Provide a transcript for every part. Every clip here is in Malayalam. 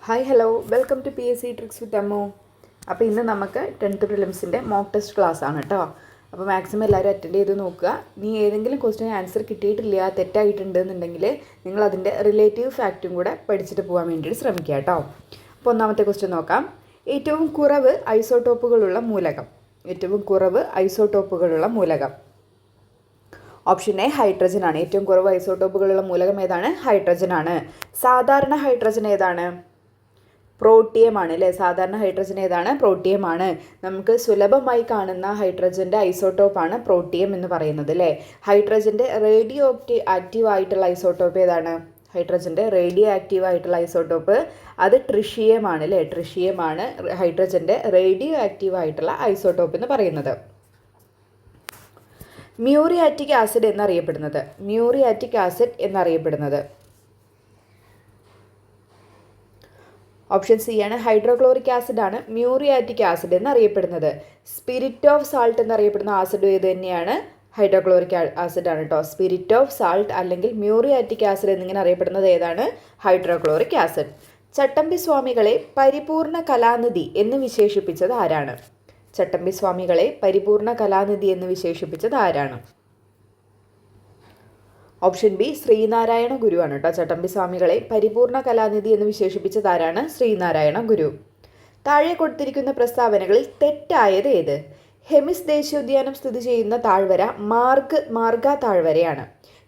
Hi hello welcome to P S C tricks with Ammu. അപ്പോൾ ഇന്ന് നമുക്ക് 10th പ്രിലിംസിൻ്റെ മോക്ക് ടെസ്റ്റ് ക്ലാസ് ആണ് കേട്ടോ. അപ്പോൾ മാക്സിമം എല്ലാവരും അറ്റൻഡ് ചെയ്ത് നോക്കുക. നീ ഏതെങ്കിലും ക്വസ്റ്റ്യൻ ആൻസർ കിട്ടിയിട്ടില്ല, തെറ്റായിട്ടുണ്ടെന്നുണ്ടെങ്കിൽ നിങ്ങൾ അതിൻ്റെ റിലേറ്റീവ് ഫാക്റ്റും കൂടെ പഠിച്ചിട്ട് പോകാൻ വേണ്ടിയിട്ട് ശ്രമിക്കുക കേട്ടോ. അപ്പോൾ ഒന്നാമത്തെ ക്വസ്റ്റ്യൻ നോക്കാം. ഏറ്റവും കുറവ് ഐസോട്ടോപ്പുകളുള്ള മൂലകം. ഓപ്ഷൻ എ ഹൈഡ്രജൻ ആണ്. ഏറ്റവും കുറവ് ഐസോട്ടോപ്പുകളുള്ള മൂലകം ഏതാണ്? ഹൈഡ്രജൻ ആണ്. സാധാരണ ഹൈഡ്രജൻ ഏതാണ്? പ്രോട്ടിയം ആണ് അല്ലേ. സാധാരണ ഹൈഡ്രജൻ ഏതാണ്? പ്രോട്ടിയം ആണ്. നമുക്ക് സുലഭമായി കാണുന്ന ഹൈഡ്രജൻ്റെ ഐസോട്ടോപ്പാണ് പ്രോട്ടിയം എന്ന് പറയുന്നത് അല്ലേ. ഹൈഡ്രജൻ്റെ റേഡിയോ ആക്റ്റീവ് ആയിട്ടുള്ള ഐസോട്ടോപ്പ് ഏതാണ്? അത് ട്രിഷിയം ആണ് അല്ലേ. ട്രിഷിയമാണ് ഹൈഡ്രജൻ്റെ റേഡിയോ ആക്റ്റീവ് ആയിട്ടുള്ള ഐസോട്ടോപ്പ് എന്ന് പറയുന്നത്. മ്യൂറിയാറ്റിക് ആസിഡ് എന്നറിയപ്പെടുന്നത് ഓപ്ഷൻ സി ആണ്. ഹൈഡ്രോക്ലോറിക് ആസിഡ് ആണ് മ്യൂറിയാറ്റിക് ആസിഡ് എന്നറിയപ്പെടുന്നത്. സ്പിരിറ്റ് ഓഫ് സാൾട്ട് എന്നറിയപ്പെടുന്ന ആസിഡ് ഏത് തന്നെയാണ്? ഹൈഡ്രോക്ലോറിക് ആസിഡ് ആണ് കേട്ടോ. സ്പിരിറ്റ് ഓഫ് സാൾട്ട് അല്ലെങ്കിൽ മ്യൂറിയാറ്റിക് ആസിഡ് എന്നിങ്ങനെ അറിയപ്പെടുന്നത് ഏതാണ്? Hydrochloric acid. ചട്ടമ്പി സ്വാമികളെ പരിപൂർണ കലാനിധി എന്ന് വിശേഷിപ്പിച്ചത് ആരാണ്? ഓപ്ഷൻ ബി ശ്രീനാരായണ ഗുരു ആണ് കേട്ടോ. ചട്ടമ്പി സ്വാമികളെ പരിപൂർണ കലാനിധി എന്ന് വിശേഷിപ്പിച്ചത് ആരാണ്? ശ്രീനാരായണ ഗുരു. താഴെ കൊടുത്തിരിക്കുന്ന പ്രസ്താവനകളിൽ തെറ്റായത് ഏത്? ഹെമിസ് ദേശീയോദ്യാനം സ്ഥിതി ചെയ്യുന്ന താഴ്വര മാർഗ താഴ്വരയാണ്.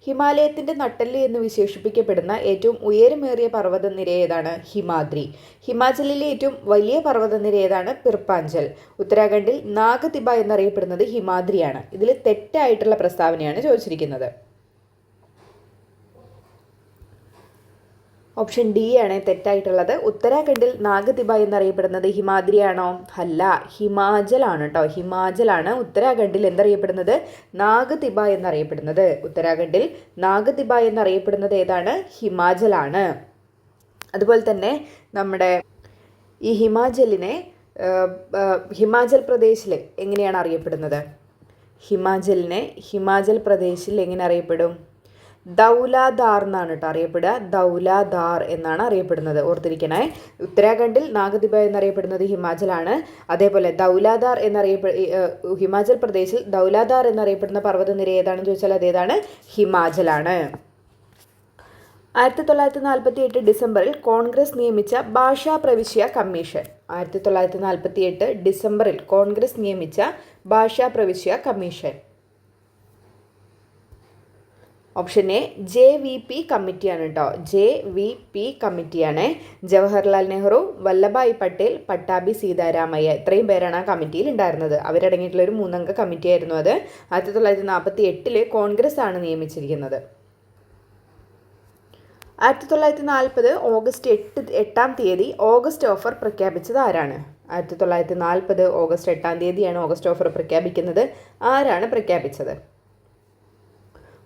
ഹിമാലയത്തിൻ്റെ നട്ടെല്ല് എന്ന് വിശേഷിപ്പിക്കപ്പെടുന്ന ഏറ്റവും ഉയരമേറിയ പർവ്വതനിര ഏതാണ്? ഹിമാദ്രി. ഹിമാചലിലെ ഏറ്റവും വലിയ പർവ്വതനിര ഏതാണ്? പിർപ്പാഞ്ചൽ. ഉത്തരാഖണ്ഡിൽ നാഗതിബ എന്നറിയപ്പെടുന്നത് ഹിമാദ്രിയാണ്. ഇതിൽ തെറ്റായിട്ടുള്ള പ്രസ്താവനയാണ് ചോദിച്ചിരിക്കുന്നത്. ഓപ്ഷൻ ഡി ആണ് തെറ്റായിട്ടുള്ളത്. ഉത്തരാഖണ്ഡിൽ നാഗതിബ എന്നറിയപ്പെടുന്നത് ഹിമാദ്രിയാണോ? അല്ല, ഹിമാചൽ ആണ് കേട്ടോ. ഹിമാചലാണ് ഉത്തരാഖണ്ഡിൽ എന്തറിയപ്പെടുന്നത്? നാഗതിബ എന്നറിയപ്പെടുന്നത്. ഉത്തരാഖണ്ഡിൽ നാഗതിബ എന്നറിയപ്പെടുന്നത് ഏതാണ്? ഹിമാചലാണ്. അതുപോലെ തന്നെ നമ്മുടെ ഈ ഹിമാചൽ പ്രദേശിൽ എങ്ങനെയാണ് അറിയപ്പെടുന്നത്? ഹിമാചൽ പ്രദേശിൽ എങ്ങനെ അറിയപ്പെടും? ദൗലാധാർ എന്നാണ് കേട്ടോ അറിയപ്പെടുക. ദൗലാധാർ എന്നാണ് അറിയപ്പെടുന്നത്. ഓർത്തിരിക്കണേ. ഉത്തരാഖണ്ഡിൽ നാഗതിബ എന്നറിയപ്പെടുന്നത് ഹിമാചലാണ്. അതേപോലെ ഹിമാചൽ പ്രദേശിൽ ദൗലാധാർ എന്നറിയപ്പെടുന്ന പർവ്വതനിര ഏതാണെന്ന് ചോദിച്ചാൽ അതേതാണ്? ഹിമാചലാണ്. 1948 ഡിസംബറിൽ കോൺഗ്രസ് നിയമിച്ച ഭാഷാ പ്രവിശ്യ കമ്മീഷൻ. ഓപ്ഷൻ എ JVP കമ്മിറ്റിയാണ് കേട്ടോ. JVP കമ്മിറ്റിയാണ്. ജവഹർലാൽ നെഹ്റു, വല്ലഭായ് പട്ടേൽ, പട്ടാഭി സീതാരാമയ്യ ഇത്രയും പേരാണ് ആ കമ്മിറ്റിയിൽ ഉണ്ടായിരുന്നത്. അവരടങ്ങിയിട്ടുള്ള ഒരു 3-അംഗ കമ്മിറ്റി ആയിരുന്നു അത്. 1948 കോൺഗ്രസ് ആണ് നിയമിച്ചിരിക്കുന്നത്. 1940 ഓഗസ്റ്റ് 8 ഓഗസ്റ്റ് ഓഫർ പ്രഖ്യാപിച്ചത് ആരാണ്? 1940 ഓഗസ്റ്റ് 8 ഓഗസ്റ്റ് ഓഫർ പ്രഖ്യാപിക്കുന്നത്. ആരാണ് പ്രഖ്യാപിച്ചത്?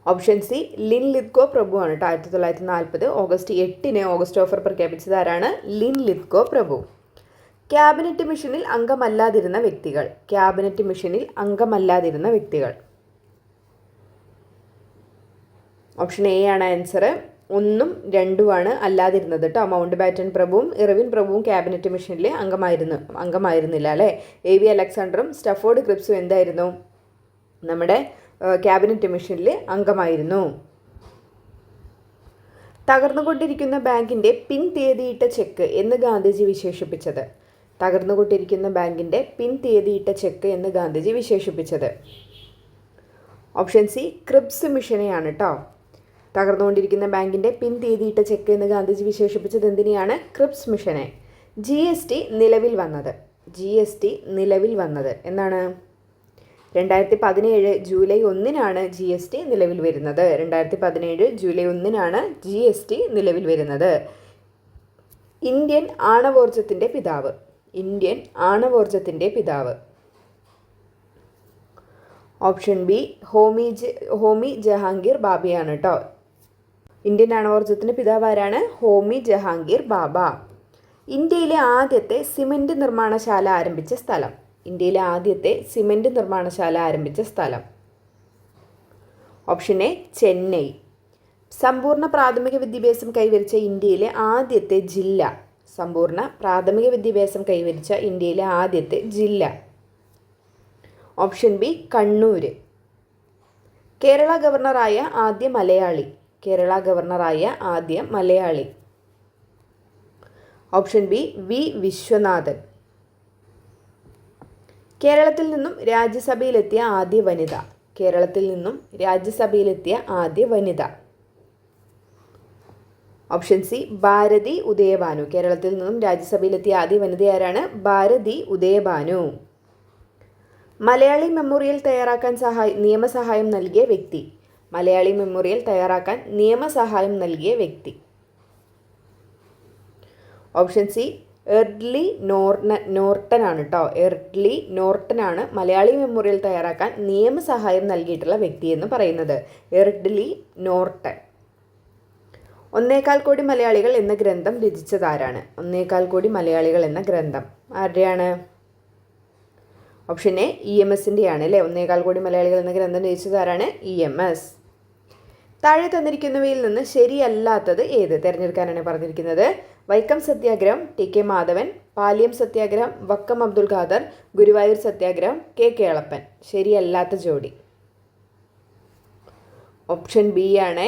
ഓപ്ഷൻ സി ലിൻ ലിത്ഗോ പ്രഭു ആണ് കേട്ടോ. 1940 ഓഗസ്റ്റ് 8 ഓഗസ്റ്റ് ഓഫർ പ്രഖ്യാപിച്ചത് ആരാണ്? ലിൻ ലിത്ഗോ പ്രഭു. ക്യാബിനറ്റ് മിഷനിൽ അംഗമല്ലാതിരുന്ന വ്യക്തികൾ. ഓപ്ഷൻ എ ആണ് ആൻസർ. 1ഉം 2ഉമാണ് അല്ലാതിരുന്നത് കേട്ടോ. മൗണ്ട് ബാറ്റൻ പ്രഭുവും ഇർവിൻ പ്രഭുവും ക്യാബിനറ്റ് മിഷനിൽ അംഗമായിരുന്നില്ല അല്ലേ. AV അലക്സാണ്ടറും സ്റ്റഫോർഡ് ക്രിപ്സും എന്തായിരുന്നു? നമ്മുടെ ക്യാബിനറ്റ് മിഷനിൽ അംഗമായിരുന്നു. തകർന്നുകൊണ്ടിരിക്കുന്ന ബാങ്കിൻ്റെ പിൻ തീയതിയിട്ട ചെക്ക് എന്ന് ഗാന്ധിജി വിശേഷിപ്പിച്ചത്. ഓപ്ഷൻ സി ക്രിപ്സ് മിഷനെയാണ് കേട്ടോ. തകർന്നുകൊണ്ടിരിക്കുന്ന ബാങ്കിൻ്റെ പിൻ തീയതിയിട്ട ചെക്ക് എന്ന് ഗാന്ധിജി വിശേഷിപ്പിച്ചത് എന്തിനെയാണ്? ക്രിപ്സ് മിഷനെ. GST നിലവിൽ വന്നത് എന്നാണ്? 2017 ജൂലൈ 1 GST നിലവിൽ വരുന്നത്. 2017 ജൂലൈ 1 GST നിലവിൽ വരുന്നത്. ഇന്ത്യൻ ആണവോർജത്തിൻ്റെ പിതാവ്. ഓപ്ഷൻ ബി ഹോമി ജഹാംഗീർ ബാബയാണ് കേട്ടോ. ഇന്ത്യൻ ആണവോർജത്തിൻ്റെ പിതാവ് ആരാണ്? ഹോമി ജഹാംഗീർ ബാബ. ഇന്ത്യയിലെ ആദ്യത്തെ സിമൻറ്റ് നിർമ്മാണശാല ആരംഭിച്ച സ്ഥലം. Option A Chennai. സമ്പൂർണ്ണ പ്രാഥമിക വിദ്യാഭ്യാസം കൈവരിച്ച ഇന്ത്യയിലെ ആദ്യത്തെ ജില്ല. സമ്പൂർണ്ണ പ്രാഥമിക വിദ്യാഭ്യാസം കൈവരിച്ച ഇന്ത്യയിലെ ആദ്യത്തെ ജില്ല? Option B Kannur. കേരള ഗവർണറായ ആദ്യ മലയാളി. കേരള ഗവർണറായ ആദ്യ മലയാളി. Option B V Viswanathan. കേരളത്തിൽ നിന്നും രാജ്യസഭയിലെത്തിയ ആദ്യ വനിത. കേരളത്തിൽ നിന്നും രാജ്യസഭയിലെത്തിയ ആദ്യ വനിത. Option C Bharathi Udayabhanu. കേരളത്തിൽ നിന്നും രാജ്യസഭയിലെത്തിയ ആദ്യ വനിത ആരാണ്? ഭാരതി ഉദയഭാനു. മലയാളി മെമ്മോറിയൽ തയ്യാറാക്കാൻ നിയമസഹായം നൽകിയ വ്യക്തി. മലയാളി മെമ്മോറിയൽ തയ്യാറാക്കാൻ നിയമസഹായം നൽകിയ വ്യക്തി. ഓപ്ഷൻ സി എർഡ്ലി നോർട്ടൺ ആണ് കേട്ടോ. എർഡ്ലി നോർട്ടൺ ആണ് മലയാളി മെമ്മോറിയൽ തയ്യാറാക്കാൻ നിയമസഹായം നൽകിയിട്ടുള്ള വ്യക്തി എന്ന് പറയുന്നത്. എർഡ്ലി നോർട്ടൺ. 1.25 കോടി മലയാളികൾ എന്ന ഗ്രന്ഥം രചിച്ചതാരാണ്? 1.25 കോടി മലയാളികൾ എന്ന ഗ്രന്ഥം ആരുടെയാണ്? ഓപ്ഷൻ എ EMSൻ്റെ ആണ് അല്ലേ. 1.25 കോടി മലയാളികൾ എന്ന ഗ്രന്ഥം രചിച്ചതാരാണ്? EMS. താഴെ തന്നിരിക്കുന്നവയിൽ നിന്ന് ശരിയല്ലാത്തത് ഏത്? തിരഞ്ഞെടുക്കാനാണ് പറഞ്ഞിരിക്കുന്നത്. വൈക്കം സത്യാഗ്രഹം, TK മാധവൻ. പാലിയം സത്യാഗ്രഹം, വക്കം അബ്ദുൽ ഖാദർ. ഗുരുവായൂർ സത്യാഗ്രഹം, KK എളപ്പൻ. ശരിയല്ലാത്ത ജോഡി ഓപ്ഷൻ ബി ആണ്.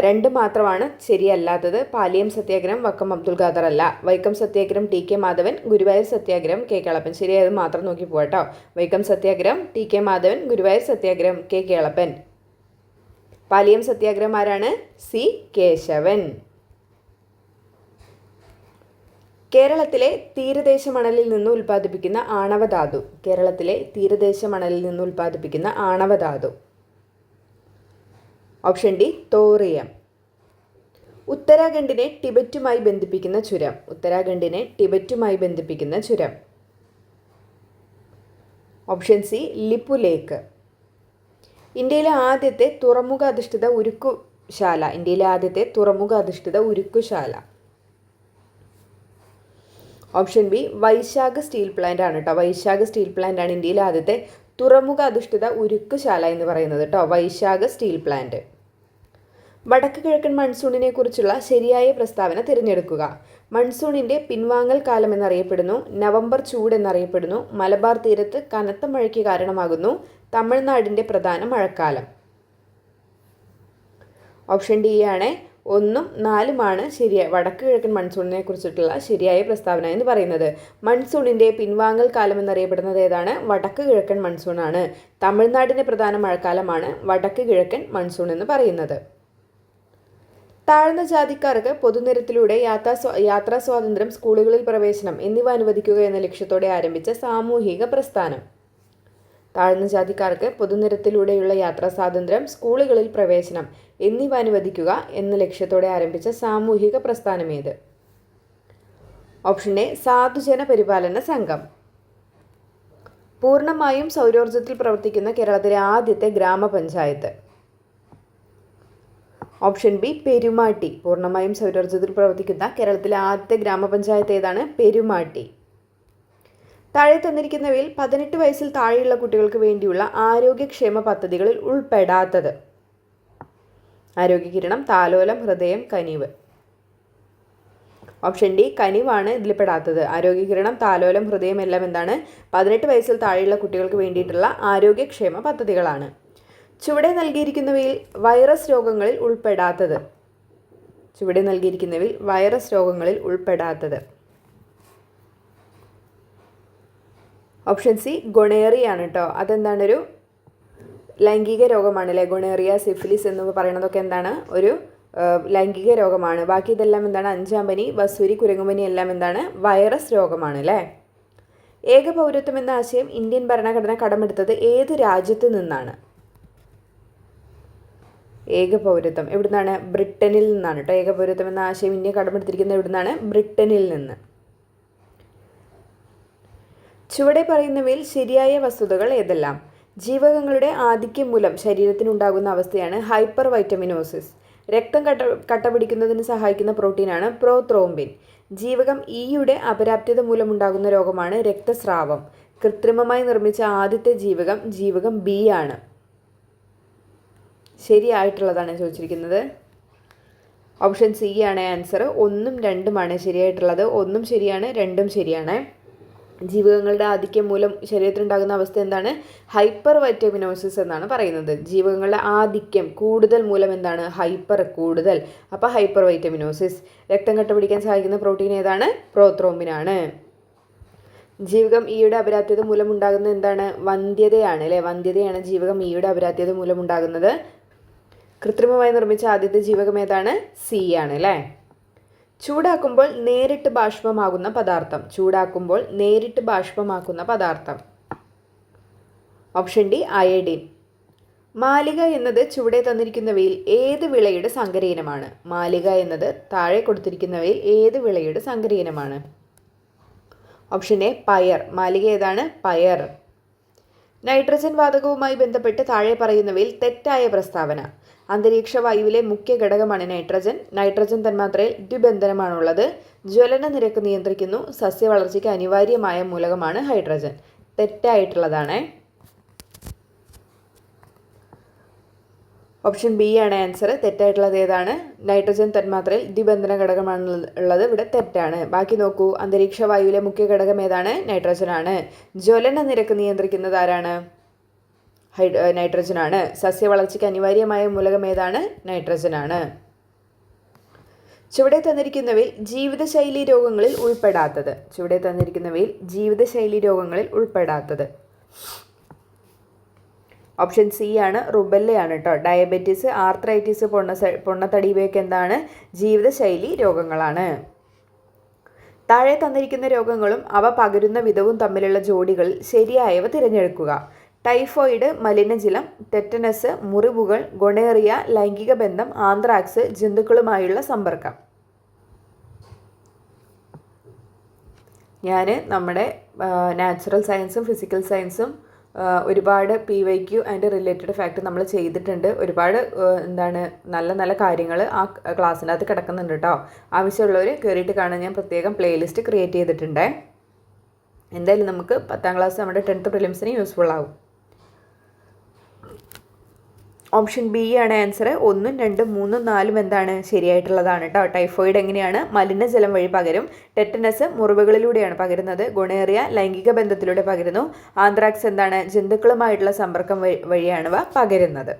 2 മാത്രമാണ് ശരിയല്ലാത്തത്. പാലിയം സത്യാഗ്രഹം, വക്കം അബ്ദുൽ ഖാദർ അല്ല. വൈക്കം സത്യാഗ്രഹം, TK മാധവൻ. ഗുരുവായൂർ സത്യാഗ്രഹം, KK എളപ്പൻ. ശരിയായത് മാത്രം നോക്കി പോകട്ടോ. വൈക്കം സത്യാഗ്രഹം, TK മാധവൻ. ഗുരുവായൂർ സത്യാഗ്രഹം, KK എളപ്പൻ. പാലിയം സത്യാഗ്രഹം ആരാണ്? സി കേശവൻ. കേരളത്തിലെ തീരദേശ മണലിൽ നിന്ന് ഉൽപ്പാദിപ്പിക്കുന്ന ആണവധാതു. കേരളത്തിലെ തീരദേശ മണലിൽ നിന്ന് ഉൽപ്പാദിപ്പിക്കുന്ന ആണവധാതു. Option D thorium. ഉത്തരാഖണ്ഡിനെ ടിബറ്റുമായി ബന്ധിപ്പിക്കുന്ന ചുരം. ഉത്തരാഖണ്ഡിനെ ടിബറ്റുമായി ബന്ധിപ്പിക്കുന്ന ചുരം. Option C Lipulekh. ഇന്ത്യയിലെ ആദ്യത്തെ തുറമുഖ അധിഷ്ഠിത ഉരുക്കുശാല. ഇന്ത്യയിലെ ആദ്യത്തെ തുറമുഖ അധിഷ്ഠിത ഉരുക്കുശാല. Option B Visakh steel plant ആണ് കേട്ടോ. വൈശാഖ് സ്റ്റീൽ പ്ലാന്റ് ആണ് ഇന്ത്യയിലെ ആദ്യത്തെ തുറമുഖ അധിഷ്ഠിത ഉരുക്കുശാല എന്ന് പറയുന്നത് കേട്ടോ. Vizag steel plant. വടക്ക് കിഴക്കൻ മൺസൂണിനെ കുറിച്ചുള്ള ശരിയായ പ്രസ്താവന തിരഞ്ഞെടുക്കുക. മൺസൂണിൻ്റെ പിൻവാങ്ങൽ കാലം എന്നറിയപ്പെടുന്നു. നവംബർ ചൂട് എന്നറിയപ്പെടുന്നു. മലബാർ തീരത്ത് കനത്ത മഴയ്ക്ക് കാരണമാകുന്നു. തമിഴ്നാടിൻ്റെ പ്രധാന മഴക്കാലം. ഓപ്ഷൻ ഡി ആണ് 1ഉം 4ഉമാണ് ശരിയായ വടക്ക് കിഴക്കൻ മൺസൂണിനെ കുറിച്ചിട്ടുള്ള ശരിയായ പ്രസ്താവന എന്ന് പറയുന്നത്. മൺസൂണിൻ്റെ പിൻവാങ്ങൽ കാലം എന്നറിയപ്പെടുന്നത് ഏതാണ്? വടക്ക് കിഴക്കൻ മൺസൂണാണ്. തമിഴ്നാടിൻ്റെ പ്രധാന മഴക്കാലമാണ് വടക്ക് കിഴക്കൻ മൺസൂൺ എന്ന് പറയുന്നത്. താഴ്ന്ന ജാതിക്കാർക്ക് പൊതുനിരത്തിലൂടെ യാത്രാ സ്വാതന്ത്ര്യം, സ്കൂളുകളിൽ പ്രവേശനം എന്നിവ അനുവദിക്കുക എന്ന ലക്ഷ്യത്തോടെ ആരംഭിച്ച സാമൂഹിക പ്രസ്ഥാനം. താഴ്ന്ന ജാതിക്കാർക്ക് പൊതുനിരത്തിലൂടെയുള്ള യാത്രാ സ്വാതന്ത്ര്യം, സ്കൂളുകളിൽ പ്രവേശനം എന്നിവ അനുവദിക്കുക എന്ന ലക്ഷ്യത്തോടെ ആരംഭിച്ച സാമൂഹിക പ്രസ്ഥാനം ഏത്? ഓപ്ഷൻ എ സാധുജന പരിപാലന സംഘം. പൂർണ്ണമായും സൗരോർജ്ജത്തിൽ പ്രവർത്തിക്കുന്ന കേരളത്തിലെ ആദ്യത്തെ ഗ്രാമപഞ്ചായത്ത്. Option B Perumatty. പൂർണ്ണമായും സൗരോർജ്ജത്തിൽ പ്രവർത്തിക്കുന്ന കേരളത്തിലെ ആദ്യത്തെ ഗ്രാമപഞ്ചായത്ത് ഏതാണ്? പെരുമാട്ടി. താഴെ തന്നിരിക്കുന്നവയിൽ 18 വയസ്സിൽ താഴെയുള്ള കുട്ടികൾക്ക് വേണ്ടിയുള്ള ആരോഗ്യക്ഷേമ പദ്ധതികളിൽ ഉൾപ്പെടാത്തത്. ആരോഗ്യകിരണം, താലോലം, ഹൃദയം, കനിവ്. ഓപ്ഷൻ ഡി കനിവാണ് ഇതിൽ പെടാത്തത്. ആരോഗ്യകിരണം, താലോലം, ഹൃദയം എല്ലാം എന്താണ്? 18 വയസ്സിൽ താഴെയുള്ള കുട്ടികൾക്ക് വേണ്ടിയിട്ടുള്ള ആരോഗ്യക്ഷേമ പദ്ധതികളാണ്. ചുവടെ നൽകിയിരിക്കുന്നവയിൽ വൈറസ് രോഗങ്ങളിൽ ഉൾപ്പെടാത്തത്. ചുവടെ നൽകിയിരിക്കുന്നവയിൽ വൈറസ് രോഗങ്ങളിൽ ഉൾപ്പെടാത്തത്. ഓപ്ഷൻ സി ഗൊണേറിയ ആണ് കേട്ടോ. അതെന്താണ്? ഒരു ലൈംഗിക രോഗമാണ് അല്ലേ. ഗൊണേറിയ, സിഫിലിസ് എന്ന് പറയുന്നതൊക്കെ എന്താണ്? ഒരു ലൈംഗിക രോഗമാണ്. ബാക്കി ഇതെല്ലാം എന്താണ്? അഞ്ചാം പനി, വസൂരി, കുരങ്ങുപനി എല്ലാം എന്താണ്? വൈറസ് രോഗമാണ് അല്ലേ. ഏകപൗരത്വം എന്ന ആശയം ഇന്ത്യൻ ഭരണഘടന കടമെടുത്തത് ഏത് രാജ്യത്ത് നിന്നാണ്? ഏകപൗരത്വം എവിടുന്നാണ്? ബ്രിട്ടനിൽ നിന്നാണ് കേട്ടോ. ഏകപൗരത്വം എന്ന ആശയം ഇന്ത്യ കടമെടുത്തിരിക്കുന്നത് എവിടുന്നാണ്? ബ്രിട്ടനിൽ നിന്ന്. ചുവടെ പറയുന്നവയിൽ ശരിയായ വസ്തുതകൾ ഏതെല്ലാം? ജീവകങ്ങളുടെ ആധിക്യം മൂലം ശരീരത്തിനുണ്ടാകുന്ന അവസ്ഥയാണ് ഹൈപ്പർ വൈറ്റമിനോസിസ്. രക്തം കട്ടപിടിക്കുന്നതിന് സഹായിക്കുന്ന പ്രോട്ടീനാണ് പ്രോത്രോംബിൻ. ജീവകം ഇയുടെ അപര്യാപ്തത മൂലമുണ്ടാകുന്ന രോഗമാണ് രക്തസ്രാവം. കൃത്രിമമായി നിർമ്മിച്ച ആദ്യത്തെ ജീവകം ബി ആണ്. ശരിയായിട്ടുള്ളതാണ് ചോദിച്ചിരിക്കുന്നത്. ഓപ്ഷൻ സി ആണ് ആൻസർ. 1ഉം 2ഉമാണ് ശരിയായിട്ടുള്ളത്. 1ഉം ശരിയാണ്, 2ഉം ശരിയാണ്. ജീവകങ്ങളുടെ ആധിക്യം മൂലം ശരീരത്തിലുണ്ടാകുന്ന അവസ്ഥ എന്താണ്? ഹൈപ്പർ വൈറ്റമിനോസിസ് എന്നാണ് പറയുന്നത്. ജീവകങ്ങളുടെ ആധിക്യം കൂടുതൽ മൂലം എന്താണ്? ഹൈപ്പർ കൂടുതൽ. അപ്പോൾ ഹൈപ്പർ വൈറ്റമിനോസിസ്. രക്തം കട്ട പിടിക്കാൻ സഹായിക്കുന്ന പ്രോട്ടീൻ ഏതാണ്? പ്രോത്രോംബിനാണ്. ജീവകം ഇയുടെ അപരാധ്യത മൂലം ഉണ്ടാകുന്നത് എന്താണ്? വന്ധ്യതയാണ് അല്ലേ? വന്ധ്യതയാണ് ജീവകം ഇയുടെ അപരാധ്യത മൂലം ഉണ്ടാകുന്നത്. കൃത്രിമമായി നിർമ്മിച്ച ആദ്യത്തെ ജീവകം ഏതാണ്? സി ആണ് അല്ലേ? ചൂടാക്കുമ്പോൾ നേരിട്ട് ബാഷ്പമാകുന്ന പദാർത്ഥം. ചൂടാക്കുമ്പോൾ നേരിട്ട് ബാഷ്പമാക്കുന്ന പദാർത്ഥം. Option D iodine. മാലിക എന്നത് ചുവടെ തന്നിരിക്കുന്നവയിൽ ഏത് വിളയുടെ സങ്കരയിനമാണ്? മാലിക എന്നത് താഴെ കൊടുത്തിരിക്കുന്നവയിൽ ഏത് വിളയുടെ സങ്കരയിനമാണ്? ഓപ്ഷൻ എ പയർ. മാലിക ഏതാണ്? പയർ. നൈട്രജൻ വാതകവുമായി ബന്ധപ്പെട്ട് താഴെ പറയുന്നവയിൽ തെറ്റായ പ്രസ്താവന. അന്തരീക്ഷ വായുവിലെ മുഖ്യ ഘടകമാണ് നൈട്രജൻ. നൈട്രജൻ തന്മാത്രയിൽ ദ്വിബന്ധനമാണുള്ളത്. ജ്വലന നിരക്ക് നിയന്ത്രിക്കുന്നു. സസ്യവളർച്ചയ്ക്ക് അനിവാര്യമായ മൂലകമാണ് ഹൈഡ്രജൻ. തെറ്റായിട്ടുള്ളതാണ്. ഓപ്ഷൻ ബി ആണ് ആൻസർ. തെറ്റായിട്ടുള്ളത് ഏതാണ്? നൈട്രജൻ തന്മാത്രയിൽ ദ്വിബന്ധന ഘടകമാണ് ഉള്ളത്. ഇവിടെ തെറ്റാണ്. ബാക്കി നോക്കൂ. അന്തരീക്ഷ വായുവിലെ മുഖ്യ ഘടകം ഏതാണ്? നൈട്രജൻ ആണ്. ജ്വലന നിരക്ക് നിയന്ത്രിക്കുന്നത് ആരാണ്? നൈട്രജൻ ആണ്. സസ്യവളർച്ചയ്ക്ക് അനിവാര്യമായ മൂലകം ഏതാണ്? നൈട്രജൻ ആണ്. ചുവടെ തന്നിരിക്കുന്നവയിൽ ജീവിതശൈലി രോഗങ്ങളിൽ ഉൾപ്പെടാത്തത്. ചുവടെ തന്നിരിക്കുന്നവയിൽ ജീവിതശൈലി രോഗങ്ങളിൽ ഉൾപ്പെടാത്തത്. ഓപ്ഷൻ സി ആണ്. റുബെല്ലയാണ് കേട്ടോ. ഡയബറ്റീസ്, ആർത്രൈറ്റിസ്, പൊണ്ണത്തടി ഇവയൊക്കെ എന്താണ്? ജീവിതശൈലി രോഗങ്ങളാണ്. താഴെ തന്നിരിക്കുന്ന രോഗങ്ങളും അവ പകരുന്ന വിധവും തമ്മിലുള്ള ജോഡികളിൽ ശരിയായവ തിരഞ്ഞെടുക്കുക. ടൈഫോയിഡ്, മലിനജലം, ടെറ്റനസ്, മുറിവുകൾ, ഗൊണേറിയ, ലൈംഗിക ബന്ധം, ആന്ത്രാക്സ്, ജന്തുക്കളുമായുള്ള സമ്പർക്കം. ഞാൻ നമ്മുടെ നാച്ചുറൽ സയൻസും ഫിസിക്കൽ സയൻസും ഒരുപാട് PYQ ആൻഡ് റിലേറ്റഡ് ഫാക്ട് നമ്മൾ ചെയ്തിട്ടുണ്ട്. ഒരുപാട് നല്ല നല്ല കാര്യങ്ങൾ ആ ക്ലാസ്സിനകത്ത് കിടക്കുന്നുണ്ട് കേട്ടോ. ആവശ്യമുള്ളവർ കയറിയിട്ട് കാണാൻ ഞാൻ പ്രത്യേകം പ്ലേലിസ്റ്റ് ക്രിയേറ്റ് ചെയ്തിട്ടുണ്ട്. എന്തായാലും നമുക്ക് 10ാം ക്ലാസ് നമ്മുടെ 10th പ്രിലിംസിന് യൂസ്ഫുൾ ആവും. ഓപ്ഷൻ ബി ആണ് ആൻസർ. 1ഉം 2ഉം 3ഉം 4ഉം എന്താണ്? ശരിയായിട്ടുള്ളതാണ് കേട്ടോ. ടൈഫോയിഡ് എങ്ങനെയാണ്? മലിനജലം വഴി പകരും. ടെറ്റനസ് മുറിവുകളിലൂടെയാണ് പകരുന്നത്. ഗൊണേറിയ ലൈംഗിക ബന്ധത്തിലൂടെ പകരുന്നു. ആന്ത്രാക്സ് എന്താണ്? ജന്തുക്കളുമായിട്ടുള്ള സമ്പർക്കം വഴിയാണവ പകരുന്നത്.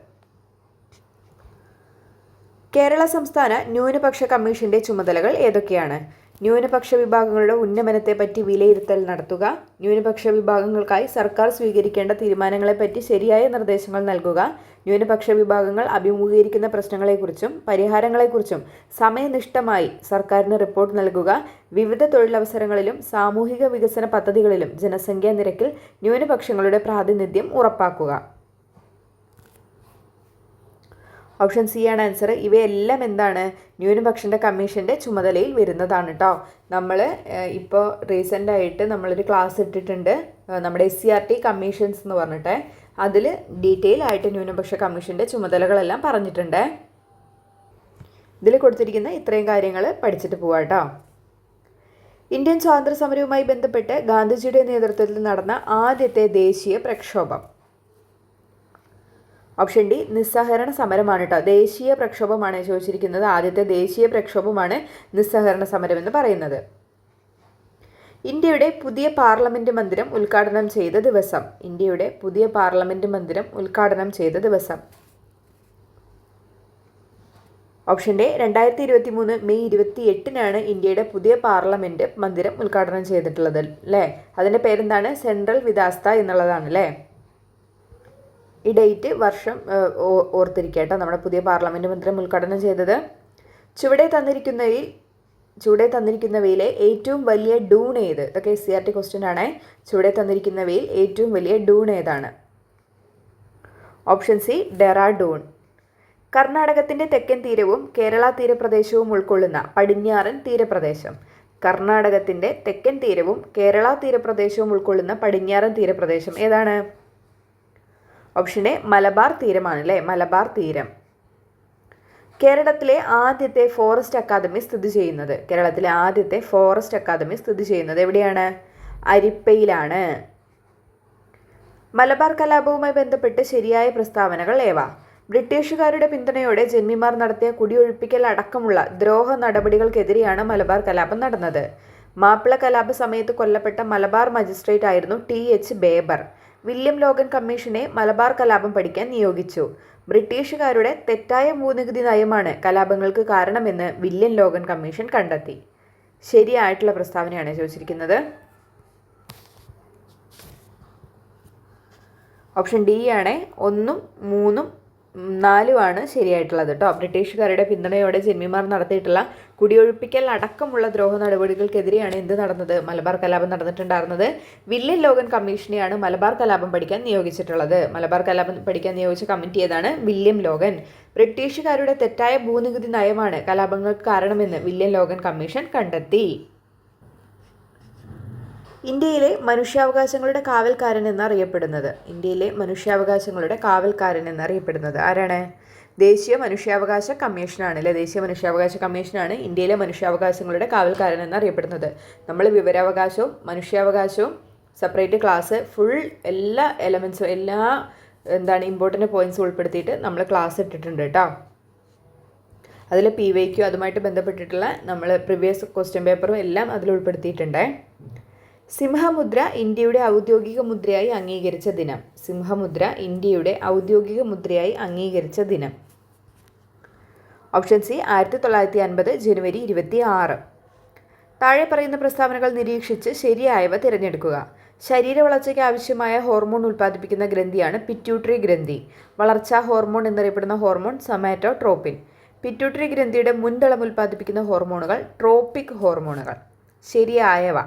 കേരള സംസ്ഥാന ന്യൂനപക്ഷ കമ്മീഷന്റെ ചുമതലകൾ ഏതൊക്കെയാണ്? ന്യൂനപക്ഷ വിഭാഗങ്ങളുടെ ഉന്നമനത്തെപ്പറ്റി വിലയിരുത്തൽ നടത്തുക. ന്യൂനപക്ഷ വിഭാഗങ്ങൾക്കായി സർക്കാർ സ്വീകരിക്കേണ്ട തീരുമാനങ്ങളെപ്പറ്റി ശരിയായ നിർദ്ദേശങ്ങൾ നൽകുക. ന്യൂനപക്ഷ വിഭാഗങ്ങൾ അഭിമുഖീകരിക്കുന്ന പ്രശ്നങ്ങളെക്കുറിച്ചും പരിഹാരങ്ങളെക്കുറിച്ചും സമയനിഷ്ഠമായി സർക്കാരിന് റിപ്പോർട്ട് നൽകുക. വിവിധ തൊഴിലവസരങ്ങളിലും സാമൂഹിക വികസന പദ്ധതികളിലും ജനസംഖ്യാ നിരക്കിൽ ന്യൂനപക്ഷങ്ങളുടെ പ്രാതിനിധ്യം ഉറപ്പാക്കുക. ഓപ്ഷൻ സി ആണ് ആൻസർ. ഇവയെല്ലാം എന്താണ്? ന്യൂനപക്ഷ കമ്മീഷൻ്റെ ചുമതലയിൽ വരുന്നതാണ് കേട്ടോ. നമ്മൾ ഇപ്പോൾ റീസെൻ്റായിട്ട് നമ്മളൊരു ക്ലാസ് ഇട്ടിട്ടുണ്ട് നമ്മുടെ SCRT കമ്മീഷൻസ് എന്ന് പറഞ്ഞിട്ട്. അതിൽ ഡീറ്റെയിൽ ആയിട്ട് ന്യൂനപക്ഷ കമ്മീഷൻ്റെ ചുമതലകളെല്ലാം പറഞ്ഞിട്ടുണ്ട്. ഇതിൽ കൊടുത്തിരിക്കുന്ന ഇത്രയും കാര്യങ്ങൾ പഠിച്ചിട്ട് പോവാം കേട്ടോ. ഇന്ത്യൻ സ്വാതന്ത്ര്യ സമരവുമായി ബന്ധപ്പെട്ട് ഗാന്ധിജിയുടെ നേതൃത്വത്തിൽ നടന്ന ആദ്യത്തെ ദേശീയ പ്രക്ഷോഭം. ഓപ്ഷൻ ഡി നിസ്സഹകരണ സമരമാണ് കേട്ടോ. ദേശീയ പ്രക്ഷോഭമാണ് ചോദിച്ചിരിക്കുന്നത്. ആദ്യത്തെ ദേശീയ പ്രക്ഷോഭമാണ് നിസ്സഹകരണ സമരം എന്ന് പറയുന്നത്. ഇന്ത്യയുടെ പുതിയ പാർലമെന്റ് മന്ദിരം ഉദ്ഘാടനം ചെയ്ത ദിവസം. ഇന്ത്യയുടെ പുതിയ പാർലമെന്റ് മന്ദിരം ഉദ്ഘാടനം ചെയ്ത ദിവസം. ഓപ്ഷൻ ഡി 2023 മെയ് 28-നാണ് ഇന്ത്യയുടെ പുതിയ പാർലമെന്റ് മന്ദിരം ഉദ്ഘാടനം ചെയ്തിട്ടുള്ളത് അല്ലേ? അതിൻ്റെ പേരെന്താണ്? സെൻട്രൽ വിധാസ്ത എന്നുള്ളതാണ് അല്ലേ? ഈ ഡേറ്റ് വർഷം ഓർത്തിരിക്കുക കേട്ടോ. നമ്മുടെ പുതിയ പാർലമെൻറ്റ് മന്ദിരം ഉദ്ഘാടനം ചെയ്തത്. ചുവടെ തന്നിരിക്കുന്നവയിലെ ഏറ്റവും വലിയ ഡൂൺ ഏത്? ഇതൊക്കെ SCRT ക്വസ്റ്റ്യൻ ആണ്. ചുവടെ തന്നിരിക്കുന്നവയിൽ ഏറ്റവും വലിയ ഡൂൺ ഏതാണ്? Option C Dehradun. കർണാടകത്തിൻ്റെ തെക്കൻ തീരവും കേരള തീരപ്രദേശവും ഉൾക്കൊള്ളുന്ന പടിഞ്ഞാറൻ തീരപ്രദേശം. കർണാടകത്തിൻ്റെ തെക്കൻ തീരവും കേരള തീരപ്രദേശവും ഉൾക്കൊള്ളുന്ന പടിഞ്ഞാറൻ തീരപ്രദേശം ഏതാണ്? ഓപ്ഷൻ എ മലബാർ തീരമാണ് അല്ലേ? മലബാർ തീരം. കേരളത്തിലെ ആദ്യത്തെ ഫോറസ്റ്റ് അക്കാദമി സ്ഥിതി ചെയ്യുന്നത്. കേരളത്തിലെ ആദ്യത്തെ ഫോറസ്റ്റ് അക്കാദമി സ്ഥിതി ചെയ്യുന്നത് എവിടെയാണ്? അരിപ്പയിലാണ്. മലബാർ കലാപവുമായി ബന്ധപ്പെട്ട് ശരിയായ പ്രസ്താവനകൾ ഏവ? ബ്രിട്ടീഷുകാരുടെ പിന്തുണയോടെ ജന്മിമാർ നടത്തിയ കുടിയൊഴിപ്പിക്കൽ അടക്കമുള്ള ദ്രോഹ നടപടികൾക്കെതിരെയാണ് മലബാർ കലാപം നടന്നത്. മാപ്പിള കലാപ സമയത്ത് കൊല്ലപ്പെട്ട മലബാർ മജിസ്ട്രേറ്റ് ആയിരുന്നു ടി.എച്ച്. ബേബർ. വില്യം ലോഗൻ കമ്മീഷനെ മലബാർ കലാപം പഠിക്കാൻ നിയോഗിച്ചു. ബ്രിട്ടീഷുകാരുടെ തെറ്റായ ഭൂനികുതി നയമാണ് കലാപങ്ങൾക്ക് കാരണമെന്ന് വില്യം ലോഗൻ കമ്മീഷൻ കണ്ടെത്തി. ശരിയായിട്ടുള്ള പ്രസ്താവനയാണ് ചോദിച്ചിരിക്കുന്നത്. ഓപ്ഷൻ ഡി ആണ് 1, 3, 4 ശരിയായിട്ടുള്ളത് കേട്ടോ. ബ്രിട്ടീഷുകാരുടെ പിന്തുണയോടെ ജന്മിമാർ നടത്തിയിട്ടുള്ള കുടിയൊഴിപ്പിക്കൽ അടക്കമുള്ള ദ്രോഹ നടപടികൾക്കെതിരെയാണ് എന്ത് നടന്നത്? മലബാർ കലാപം നടന്നിട്ടുണ്ടായിരുന്നത്. വില്യം ലോഗൻ കമ്മീഷനെയാണ് മലബാർ കലാപം പഠിക്കാൻ നിയോഗിച്ചിട്ടുള്ളത്. മലബാർ കലാപം പഠിക്കാൻ നിയോഗിച്ച കമ്മിറ്റി ഏതാണ്? William Logan. ബ്രിട്ടീഷുകാരുടെ തെറ്റായ ഭൂനികുതി നയമാണ് കലാപങ്ങൾക്ക് കാരണമെന്ന് വില്യം ലോഗൻ കമ്മീഷൻ കണ്ടെത്തി. ഇന്ത്യയിലെ മനുഷ്യാവകാശങ്ങളുടെ കാവൽക്കാരൻ എന്നറിയപ്പെടുന്നത് ആരാണ്? ദേശീയ മനുഷ്യാവകാശ കമ്മീഷനാണ് അല്ലേ? ദേശീയ മനുഷ്യാവകാശ കമ്മീഷനാണ് ഇന്ത്യയിലെ മനുഷ്യാവകാശങ്ങളുടെ കാവൽക്കാരൻ എന്നറിയപ്പെടുന്നത്. നമ്മൾ വിവരാവകാശവും മനുഷ്യാവകാശവും സെപ്പറേറ്റ് ക്ലാസ് ഫുൾ എല്ലാ എലമെൻസും എല്ലാ ഇമ്പോർട്ടൻ്റ് പോയിൻറ്റ്സും ഉൾപ്പെടുത്തിയിട്ട് നമ്മൾ ക്ലാസ് ഇട്ടിട്ടുണ്ട് കേട്ടോ. അതിൽ PYQ അതുമായിട്ട് ബന്ധപ്പെട്ടിട്ടുള്ള നമ്മൾ പ്രീവിയസ് ക്വസ്റ്റ്യൻ പേപ്പറും എല്ലാം അതിൽ ഉൾപ്പെടുത്തിയിട്ടുണ്ട്. സിംഹമുദ്ര ഇന്ത്യയുടെ ഔദ്യോഗിക മുദ്രയായി അംഗീകരിച്ച ദിനം. സിംഹമുദ്ര ഇന്ത്യയുടെ ഔദ്യോഗിക മുദ്രയായി അംഗീകരിച്ച ദിനം. ഓപ്ഷൻ സി 1950 ജനുവരി 26. താഴെ പറയുന്ന പ്രസ്താവനകൾ നിരീക്ഷിച്ച് ശരിയായവ തിരഞ്ഞെടുക്കുക. ശരീര വളർച്ചയ്ക്ക് ആവശ്യമായ ഹോർമോൺ ഉൽപ്പാദിപ്പിക്കുന്ന ഗ്രന്ഥിയാണ് പിറ്റ്യൂട്ടറി ഗ്രന്ഥി. വളർച്ചാ ഹോർമോൺ എന്നറിയപ്പെടുന്ന ഹോർമോൺ സൊമാറ്റോട്രോപ്പിൻ. പിറ്റ്യൂട്ടറി ഗ്രന്ഥിയുടെ മുൻതളം ഉൽപ്പാദിപ്പിക്കുന്ന ഹോർമോണുകൾ ട്രോപ്പിക് ഹോർമോണുകൾ. ശരിയായവ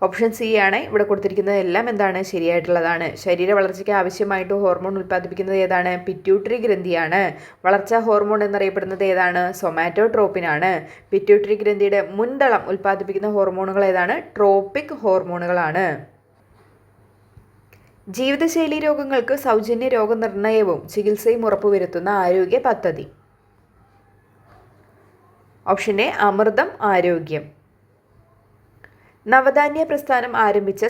ഓപ്ഷൻ സി ആണ്. ഇവിടെ കൊടുത്തിരിക്കുന്നത് എല്ലാം എന്താണ്? ശരിയായിട്ടുള്ളതാണ്. ശരീര വളർച്ചയ്ക്ക് ആവശ്യമായിട്ട് ഹോർമോൺ ഉൽപ്പാദിപ്പിക്കുന്നത് ഏതാണ്? പിറ്റ്യൂട്ടറി ഗ്രന്ഥിയാണ്. വളർച്ചാ ഹോർമോൺ എന്നറിയപ്പെടുന്നത് ഏതാണ്? സൊമാറ്റോട്രോപ്പിനാണ്. പിറ്റ്യൂട്ടറി ഗ്രന്ഥിയുടെ മുൻതളം ഉൽപ്പാദിപ്പിക്കുന്ന ഹോർമോണുകൾ ഏതാണ്? ട്രോപ്പിക് ഹോർമോണുകളാണ്. ജീവിതശൈലി രോഗങ്ങൾക്ക് സൗജന്യ രോഗനിർണയവും ചികിത്സയും ഉറപ്പുവരുത്തുന്ന ആരോഗ്യ പദ്ധതി. ഓപ്ഷൻ എ അമൃതം ആരോഗ്യം. നവധാന്യ പ്രസ്ഥാനം ആരംഭിച്ച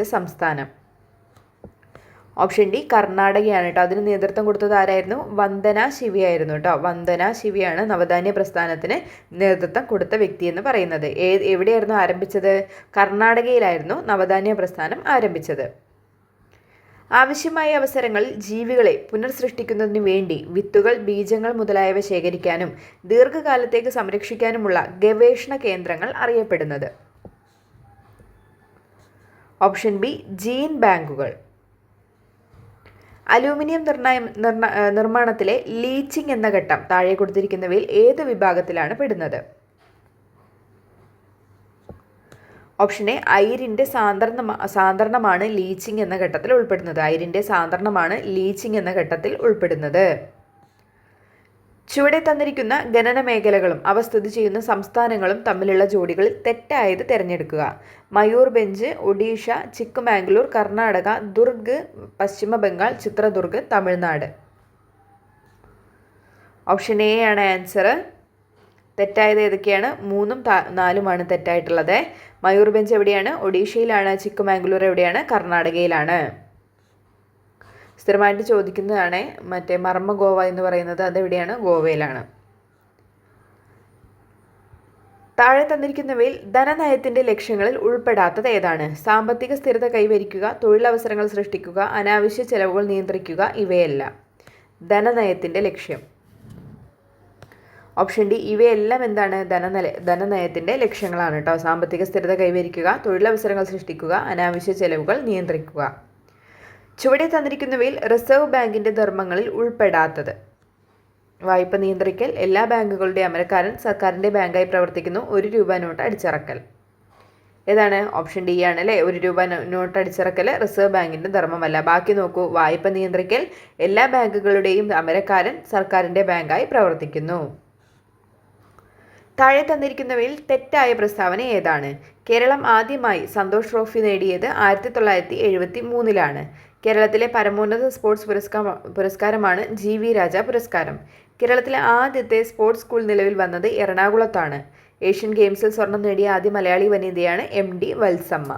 സംസ്ഥാനം. ഓപ്ഷൻ ഡി കർണാടകയാണ് കേട്ടോ. അതിന് നേതൃത്വം കൊടുത്തത് ആരായിരുന്നു? വന്ദന ശിവയായിരുന്നു കേട്ടോ. വന്ദന ശിവയാണ് നവധാന്യ പ്രസ്ഥാനത്തിന് നേതൃത്വം കൊടുത്ത വ്യക്തി എന്ന് പറയുന്നത്. എവിടെയായിരുന്നു ആരംഭിച്ചത്? കർണാടകയിലായിരുന്നു നവധാന്യ പ്രസ്ഥാനം ആരംഭിച്ചത്. ആവശ്യമായ അവസരങ്ങളിൽ ജീവികളെ പുനർസൃഷ്ടിക്കുന്നതിനു വേണ്ടി വിത്തുകൾ, ബീജങ്ങൾ മുതലായവ ശേഖരിക്കാനും ദീർഘകാലത്തേക്ക് സംരക്ഷിക്കാനുമുള്ള ഗവേഷണ കേന്ദ്രങ്ങൾ അറിയപ്പെടുന്നത്. ഓപ്ഷൻ ബി ജീൻ ബാങ്കുകൾ. അലൂമിനിയം നിർമ്മാണത്തിലെ ലീച്ചിങ് എന്ന ഘട്ടം താഴെ കൊടുത്തിരിക്കുന്നവയിൽ ഏത് വിഭാഗത്തിലാണ് പെടുന്നത്? ഓപ്ഷൻ എ അയിരിൻ്റെ സാന്ദ്രണമാണ് ലീച്ചിങ് എന്ന ഘട്ടത്തിൽ ഉൾപ്പെടുന്നത്. ചുവടെ തന്നിരിക്കുന്ന ഖനന മേഖലകളും അവ സ്ഥിതി ചെയ്യുന്ന സംസ്ഥാനങ്ങളും തമ്മിലുള്ള ജോഡികളിൽ തെറ്റായത് തിരഞ്ഞെടുക്കുക. മയൂർഭഞ്ച്, ഒഡീഷ, ചിക്ക്മാംഗ്ലൂർ, കർണാടക, ദുർഗ്, പശ്ചിമ ബംഗാൾ, ചിത്രദുർഗ്, തമിഴ്നാട്. ഓപ്ഷൻ എ ആണ് ആൻസർ. തെറ്റായത് ഏതൊക്കെയാണ്? 3ഉം 4ഉമാണ് തെറ്റായിട്ടുള്ളത്. മയൂർഭഞ്ച് എവിടെയാണ്? ഒഡീഷയിലാണ്. ചിക്ക്മാംഗ്ലൂർ എവിടെയാണ്? കർണാടകയിലാണ്. സ്ഥിരമായിട്ട് ചോദിക്കുന്നതാണ് മർമ്മ ഗോവ എന്ന് പറയുന്നത്. അതെവിടെയാണ്? ഗോവയിലാണ്. താഴെ തന്നിരിക്കുന്നവയിൽ ധനനയത്തിൻ്റെ ലക്ഷ്യങ്ങളിൽ ഉൾപ്പെടാത്തത് ഏതാണ്? സാമ്പത്തിക സ്ഥിരത കൈവരിക്കുക, തൊഴിലവസരങ്ങൾ സൃഷ്ടിക്കുക, അനാവശ്യ ചെലവുകൾ നിയന്ത്രിക്കുക, ഇവയെല്ലാം ധനനയത്തിൻ്റെ ലക്ഷ്യം. ഓപ്ഷൻ ഡി ഇവയെല്ലാം എന്താണ്? ധനനയത്തിൻ്റെ ലക്ഷ്യങ്ങളാണ് കേട്ടോ. സാമ്പത്തിക സ്ഥിരത കൈവരിക്കുക, തൊഴിലവസരങ്ങൾ സൃഷ്ടിക്കുക, അനാവശ്യ ചെലവുകൾ നിയന്ത്രിക്കുക. ചുവടെ തന്നിരിക്കുന്നവയിൽ റിസർവ് ബാങ്കിൻ്റെ ധർമ്മങ്ങളിൽ ഉൾപ്പെടാത്തത്. വായ്പ നിയന്ത്രിക്കൽ, എല്ലാ ബാങ്കുകളുടെ അമരക്കാരൻ, സർക്കാരിൻ്റെ ബാങ്കായി പ്രവർത്തിക്കുന്നു, 1 രൂപ നോട്ട് അടിച്ചിറക്കൽ. ഏതാണ്? ഓപ്ഷൻ ഡി ആണ് അല്ലേ. 1 രൂപ നോട്ട് അടിച്ചിറക്കൽ റിസർവ് ബാങ്കിൻ്റെ ധർമ്മമല്ല. ബാക്കി നോക്കൂ. വായ്പ നിയന്ത്രിക്കൽ, എല്ലാ ബാങ്കുകളുടെയും അമരക്കാരൻ, സർക്കാരിൻ്റെ ബാങ്കായി പ്രവർത്തിക്കുന്നു. താഴെ തന്നിരിക്കുന്നവയിൽ തെറ്റായ പ്രസ്താവന ഏതാണ്? കേരളം ആദ്യമായി സന്തോഷ് ട്രോഫി നേടിയത് 1973 കേരളത്തിലെ പരമോന്നത സ്പോർട്സ് പുരസ്കാരമാണ് GV രാജ പുരസ്കാരം. കേരളത്തിലെ ആദ്യത്തെ സ്പോർട്സ് സ്കൂൾ നിലവിൽ വന്നത് എറണാകുളത്താണ്. ഏഷ്യൻ ഗെയിംസിൽ സ്വർണം നേടിയ ആദ്യ മലയാളി വനിതയാണ് MD വത്സമ്മ.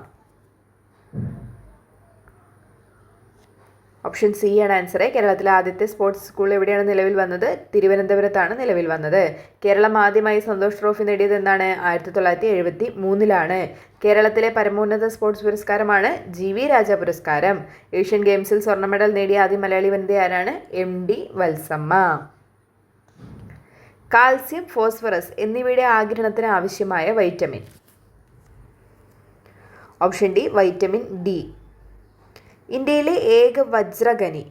ഓപ്ഷൻ സി ആണ് ആൻസർ. കേരളത്തിലെ ആദ്യത്തെ സ്പോർട്സ് സ്കൂൾ എവിടെയാണ് നിലവിൽ വന്നത്? തിരുവനന്തപുരത്താണ് നിലവിൽ വന്നത്. കേരളം ആദ്യമായി സന്തോഷ് ട്രോഫി നേടിയത് എന്നാണ്? 1973 കേരളത്തിലെ പരമോന്നത സ്പോർട്സ് പുരസ്കാരമാണ് GV രാജ പുരസ്കാരം. ഏഷ്യൻ ഗെയിംസിൽ സ്വർണ്ണ മെഡൽ നേടിയ ആദ്യ മലയാളി വനിത ആരാണ്? MD വത്സമ്മ. കാൽസ്യം, ഫോസ്ഫറസ് എന്നിവയുടെ ആഗിരണത്തിന് ആവശ്യമായ vitamin? Option D vitamin D. ഇന്ത്യയിലെ ഏക വജ്രഖനി?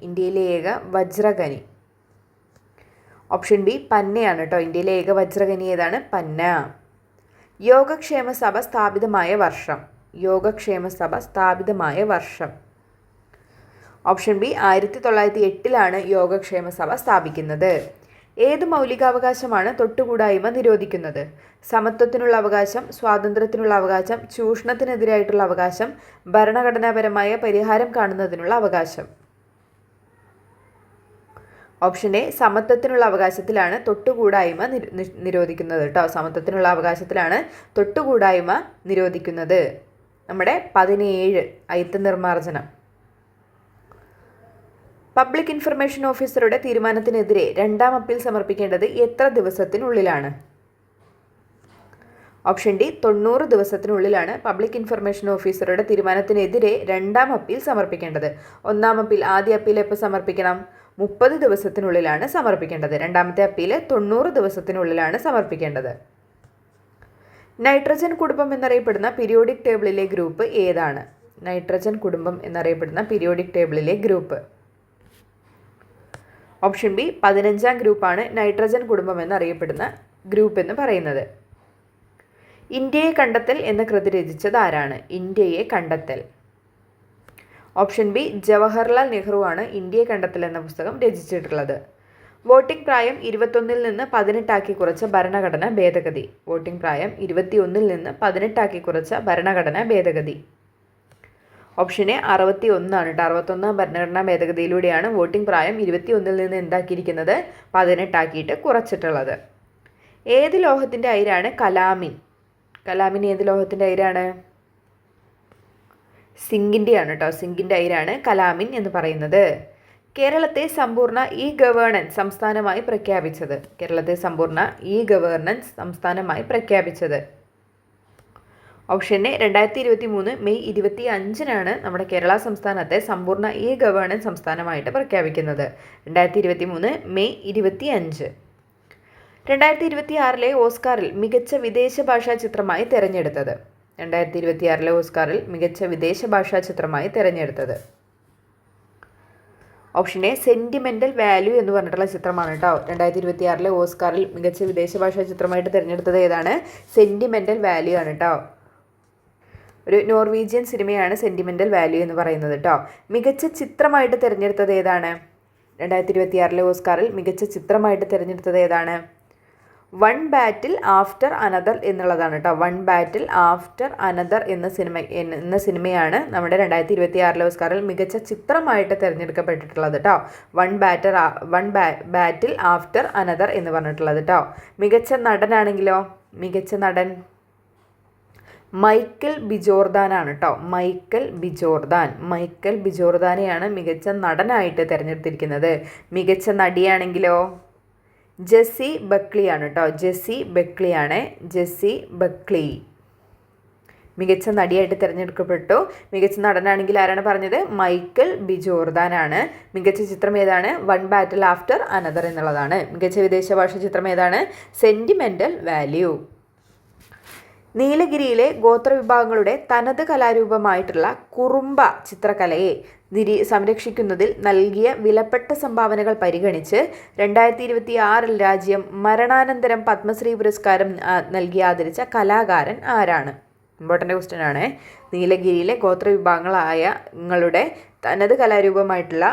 ഓപ്ഷൻ ബി പന്നയാണ് കേട്ടോ. ഇന്ത്യയിലെ ഏക വജ്രഖനി ഏതാണ്? പന്ന. യോഗക്ഷേമ സഭ സ്ഥാപിതമായ വർഷം? ഓപ്ഷൻ ബി 1908 യോഗക്ഷേമ സഭ സ്ഥാപിക്കുന്നത്. ഏത് മൗലികാവകാശമാണ് തൊട്ടുകൂടായ്മ നിരോധിക്കുന്നത്? സമത്വത്തിനുള്ള അവകാശം, സ്വാതന്ത്ര്യത്തിനുള്ള അവകാശം, ചൂഷണത്തിനെതിരായിട്ടുള്ള അവകാശം, ഭരണഘടനാപരമായ പരിഹാരം കാണുന്നതിനുള്ള അവകാശം? ഓപ്ഷൻ എ സമത്വത്തിനുള്ള അവകാശത്തിലാണ് തൊട്ടുകൂടായ്മ നിരോധിക്കുന്നത് കേട്ടോ. സമത്വത്തിനുള്ള അവകാശത്തിലാണ് തൊട്ടുകൂടായ്മ നിരോധിക്കുന്നത്. നമ്മുടെ 17 അയിത്ത നിർമ്മാർജ്ജനം. പബ്ലിക് ഇൻഫർമേഷൻ ഓഫീസറുടെ തീരുമാനത്തിനെതിരെ രണ്ടാം അപ്പീൽ സമർപ്പിക്കേണ്ടത് എത്ര ദിവസത്തിനുള്ളിലാണ്? ഓപ്ഷൻ ഡി 90 ദിവസത്തിനുള്ളിലാണ് പബ്ലിക് ഇൻഫർമേഷൻ ഓഫീസറുടെ തീരുമാനത്തിനെതിരെ രണ്ടാം അപ്പീൽ സമർപ്പിക്കേണ്ടത്. ഒന്നാം അപ്പീൽ, ആദ്യ അപ്പീൽ എപ്പോൾ സമർപ്പിക്കണം? 30 ദിവസത്തിനുള്ളിലാണ് സമർപ്പിക്കേണ്ടത്. രണ്ടാമത്തെ അപ്പീൽ 90 ദിവസത്തിനുള്ളിലാണ് സമർപ്പിക്കേണ്ടത്. നൈട്രജൻ കുടുംബം എന്നറിയപ്പെടുന്ന പീരിയോഡിക് ടേബിളിലെ ഗ്രൂപ്പ് ഏതാണ്? നൈട്രജൻ കുടുംബം എന്നറിയപ്പെടുന്ന പീരിയോഡിക് ടേബിളിലെ ഗ്രൂപ്പ്? ഓപ്ഷൻ ബി 15ാം ഗ്രൂപ്പാണ് നൈട്രജൻ കുടുംബം എന്നറിയപ്പെടുന്ന ഗ്രൂപ്പ് എന്ന് പറയുന്നത്. ഇന്ത്യയെ കണ്ടെത്തൽ എന്ന കൃതി രചിച്ചത് ആരാണ്? ഇന്ത്യയെ കണ്ടെത്തൽ. ഓപ്ഷൻ ബി ജവഹർലാൽ നെഹ്റു ആണ് ഇന്ത്യയെ കണ്ടെത്തൽ എന്ന പുസ്തകം രചിച്ചിട്ടുള്ളത്. വോട്ടിംഗ് പ്രായം 21 നിന്ന് 18 കുറച്ച ഭരണഘടനാ ഭേദഗതി? വോട്ടിംഗ് പ്രായം 21 നിന്ന് 18 കുറച്ച ഭരണഘടനാ ഭേദഗതി? ഓപ്ഷൻ എ 61 കേട്ടോ. 61ാം ഭരണഘടനാ ഭേദഗതിയിലൂടെയാണ് വോട്ടിംഗ് പ്രായം 21 നിന്ന് എന്താക്കിയിരിക്കുന്നത്? 18 കുറച്ചിട്ടുള്ളത്. ഏത് ലോഹത്തിൻ്റെ അയിരാണ് കലാമിൻ? കലാമിൻ ഏത് ലോഹത്തിൻ്റെ അയിരാണ്? സിങ്കിൻ്റെയാണ് കേട്ടോ. സിങ്കിൻ്റെ അയിരാണ് കലാമിൻ എന്ന് പറയുന്നത്. കേരളത്തെ സമ്പൂർണ്ണ ഗവേണൻസ് സംസ്ഥാനമായി പ്രഖ്യാപിച്ചത്? കേരളത്തെ സമ്പൂർണ്ണ ഗവേണൻസ് സംസ്ഥാനമായി പ്രഖ്യാപിച്ചത്? ഓപ്ഷൻ എ 2023 മെയ് 25 നമ്മുടെ കേരള സംസ്ഥാനത്തെ സമ്പൂർണ്ണ ഗവേണൻസ് സംസ്ഥാനമായിട്ട് പ്രഖ്യാപിക്കുന്നത്. 2023 മെയ് 25. 2026 ഓസ്കാറിൽ മികച്ച വിദേശ ഭാഷാ ചിത്രമായി തിരഞ്ഞെടുത്തത്? 2026 ഓസ്കാറിൽ മികച്ച വിദേശ ഭാഷാ ചിത്രമായി തിരഞ്ഞെടുത്തത്? ഓപ്ഷൻ എ സെൻറ്റിമെൻ്റൽ വാല്യൂ എന്ന് പറഞ്ഞിട്ടുള്ള ചിത്രമാണ് കേട്ടോ. 2026 ഓസ്കാറിൽ മികച്ച വിദേശ ഭാഷാ ചിത്രമായിട്ട് തിരഞ്ഞെടുത്തത് ഏതാണ്? സെൻറ്റിമെൻ്റൽ വാല്യൂ ആണ് കേട്ടോ. ഒരു നോർവീജിയൻ സിനിമയാണ് സെൻറ്റിമെൻ്റൽ വാല്യൂ എന്ന് പറയുന്നത് കേട്ടോ. മികച്ച ചിത്രമായിട്ട് തിരഞ്ഞെടുത്തത് ഏതാണ്? 2026 ഓസ്കാറിൽ മികച്ച ചിത്രമായിട്ട് തിരഞ്ഞെടുത്തത് ഏതാണ്? വൺ ബാറ്റിൽ ആഫ്റ്റർ അനദർ എന്നുള്ളതാണ് കേട്ടോ. വൺ ബാറ്റിൽ ആഫ്റ്റർ അനദർ എന്ന സിനിമയാണ് നമ്മുടെ 2026 ഓസ്കാറിൽ മികച്ച ചിത്രമായിട്ട് തിരഞ്ഞെടുക്കപ്പെട്ടിട്ടുള്ളത് കേട്ടോ. വൺ ബാറ്റിൽ ആഫ്റ്റർ അനദർ എന്ന് പറഞ്ഞിട്ടുള്ളത് കേട്ടോ. മികച്ച നടനാണെങ്കിലോ? മികച്ച നടൻ മൈക്കൽ ബി ജോർദാനാണ് കേട്ടോ. മൈക്കൽ ബി ജോർദാനെയാണ് മികച്ച നടനായിട്ട് തിരഞ്ഞെടുത്തിരിക്കുന്നത്. മികച്ച നടിയാണെങ്കിലോ? ജെസ്സി ബക്ലിയാണ് കേട്ടോ. ജെസ്സി ബക്ലി മികച്ച നടിയായിട്ട് തിരഞ്ഞെടുക്കപ്പെട്ടു. മികച്ച നടനാണെങ്കിൽ ആരാണ് പറഞ്ഞത്? മൈക്കൽ ബി ജോർദാനാണ്. മികച്ച ചിത്രം ഏതാണ്? വൺ ബാറ്റിൽ ആഫ്റ്റർ അനദർ എന്നുള്ളതാണ്. മികച്ച വിദേശ ഭാഷ ചിത്രം ഏതാണ്? Sentimental value. നീലഗിരിയിലെ ഗോത്രവിഭാഗങ്ങളുടെ തനത് കലാരൂപമായിട്ടുള്ള കുറുമ്പ ചിത്രകലയെ സംരക്ഷിക്കുന്നതിൽ നൽകിയ വിലപ്പെട്ട സംഭാവനകൾ പരിഗണിച്ച് 2026 രാജ്യം മരണാനന്തരം പത്മശ്രീ പുരസ്കാരം നൽകി ആദരിച്ച കലാകാരൻ ആരാണ്? ഇമ്പോർട്ടൻ്റ് ക്വസ്റ്റ്യൻ ആണ്. നീലഗിരിയിലെ ഗോത്രവിഭാഗങ്ങളുടെ തനത് കലാരൂപമായിട്ടുള്ള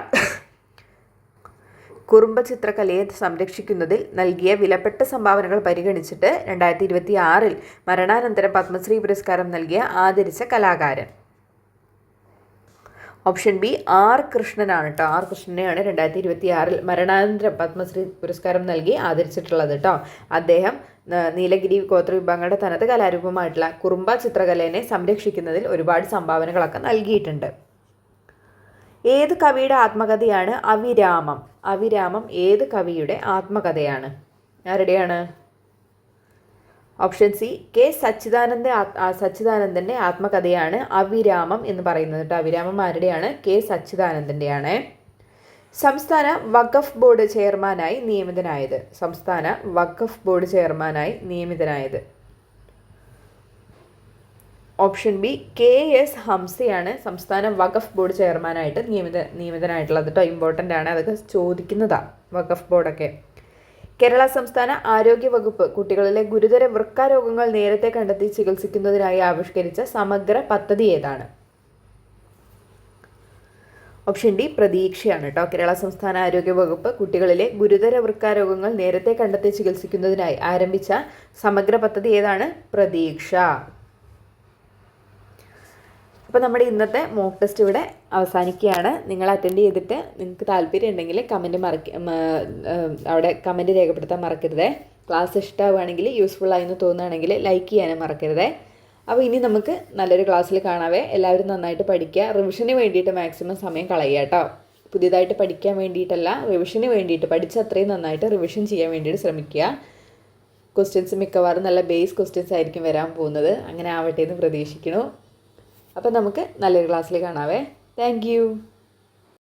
കുറുമ്പ ചിത്രകലയെ സംരക്ഷിക്കുന്നതിൽ നൽകിയ വിലപ്പെട്ട സംഭാവനകൾ പരിഗണിച്ചിട്ട് 2026 മരണാനന്തരം പത്മശ്രീ പുരസ്കാരം നൽകിയ ആദരിച്ച കലാകാരൻ? ഓപ്ഷൻ ബി ആർ കൃഷ്ണനാണ് കേട്ടോ. ആർ കൃഷ്ണനെയാണ് 2026 മരണാനന്തരം പത്മശ്രീ പുരസ്കാരം നൽകി ആദരിച്ചിട്ടുള്ളത് കേട്ടോ. അദ്ദേഹം നീലഗിരി ഗോത്രവിഭാഗങ്ങളുടെ തനത് കലാരൂപമായിട്ടുള്ള കുറുമ്പ ചിത്രകലേനെ സംരക്ഷിക്കുന്നതിൽ ഒരുപാട് സംഭാവനകളൊക്കെ നൽകിയിട്ടുണ്ട്. ഏത് കവിയുടെ ആത്മകഥയാണ് അവിരാമം? അവിരാമം ഏത് കവിയുടെ ആത്മകഥയാണ്? ആരുടെയാണ്? ഓപ്ഷൻ സി, കെ സച്ചിദാനന്ദൻ്റെ ആത്മകഥയാണ് അവിരാമം എന്ന് പറയുന്നത് കേട്ടോ. അവിരാമം ആരുടെയാണ്? കെ സച്ചിദാനന്ദൻ്റെയാണ്. സംസ്ഥാന വഖഫ് ബോർഡ് ചെയർമാനായി നിയമിതനായത്? സംസ്ഥാന വഖഫ് ബോർഡ് ചെയർമാനായി നിയമിതനായത്? ഓപ്ഷൻ ബി, കെ എസ് ഹംസയാണ് സംസ്ഥാന വഖഫ് ബോർഡ് ചെയർമാനായിട്ട് നിയമിതനായിട്ടുള്ളത് കേട്ടോ. ഇമ്പോർട്ടൻ്റ് ആണ്, അതൊക്കെ ചോദിക്കുന്നതാണ് വഖഫ് ബോർഡൊക്കെ. കേരള സംസ്ഥാന ആരോഗ്യ വകുപ്പ് കുട്ടികളിലെ ഗുരുതര വൃക്കാരോഗങ്ങൾ നേരത്തെ കണ്ടെത്തി ചികിത്സിക്കുന്നതിനായി ആവിഷ്കരിച്ച സമഗ്ര പദ്ധതി ഏതാണ്? ഓപ്ഷൻ ഡി, പ്രതീക്ഷയാണ് കേട്ടോ. കേരള സംസ്ഥാന ആരോഗ്യ വകുപ്പ് കുട്ടികളിലെ ഗുരുതര വൃക്കാരോഗങ്ങൾ നേരത്തെ കണ്ടെത്തി ചികിത്സിക്കുന്നതിനായി ആരംഭിച്ച സമഗ്ര പദ്ധതി ഏതാണ്? പ്രതീക്ഷ. അപ്പോൾ നമ്മുടെ ഇന്നത്തെ മോക്ക് ടെസ്റ്റ് ഇവിടെ അവസാനിക്കുകയാണ്. നിങ്ങൾ അറ്റൻഡ് ചെയ്തിട്ട് നിങ്ങൾക്ക് താല്പര്യം ഉണ്ടെങ്കിൽ അവിടെ കമൻറ്റ് രേഖപ്പെടുത്താൻ മറക്കരുത്. ക്ലാസ് ഇഷ്ടമാവുകയാണെങ്കിൽ യൂസ്ഫുൾ ആയെന്ന് തോന്നുകയാണെങ്കിൽ ലൈക്ക് ചെയ്യാനും മറക്കരുത്. അപ്പോൾ ഇനി നമുക്ക് നല്ലൊരു ക്ലാസ്സിൽ കാണാവേ. എല്ലാവരും നന്നായിട്ട് പഠിക്കുക. റിവിഷന് വേണ്ടിയിട്ട് മാക്സിമം സമയം കളയുക കേട്ടോ. പുതിയതായിട്ട് പഠിക്കാൻ വേണ്ടിയിട്ടല്ല, റിവിഷന് വേണ്ടിയിട്ട് പഠിച്ച അത്രയും നന്നായിട്ട് റിവിഷൻ ചെയ്യാൻ വേണ്ടിയിട്ട് ശ്രമിക്കുക. ക്വസ്റ്റ്യൻസ് മിക്കവാറും നല്ല ബേസ് ക്വസ്റ്റ്യൻസ് ആയിരിക്കും വരാൻ പോകുന്നത്. അങ്ങനെ ആവട്ടെ എന്ന് പ്രതീക്ഷിക്കുന്നു. അപ്പോൾ നമുക്ക് നല്ലൊരു ക്ലാസ്സിൽ കാണാവേ. Thank you.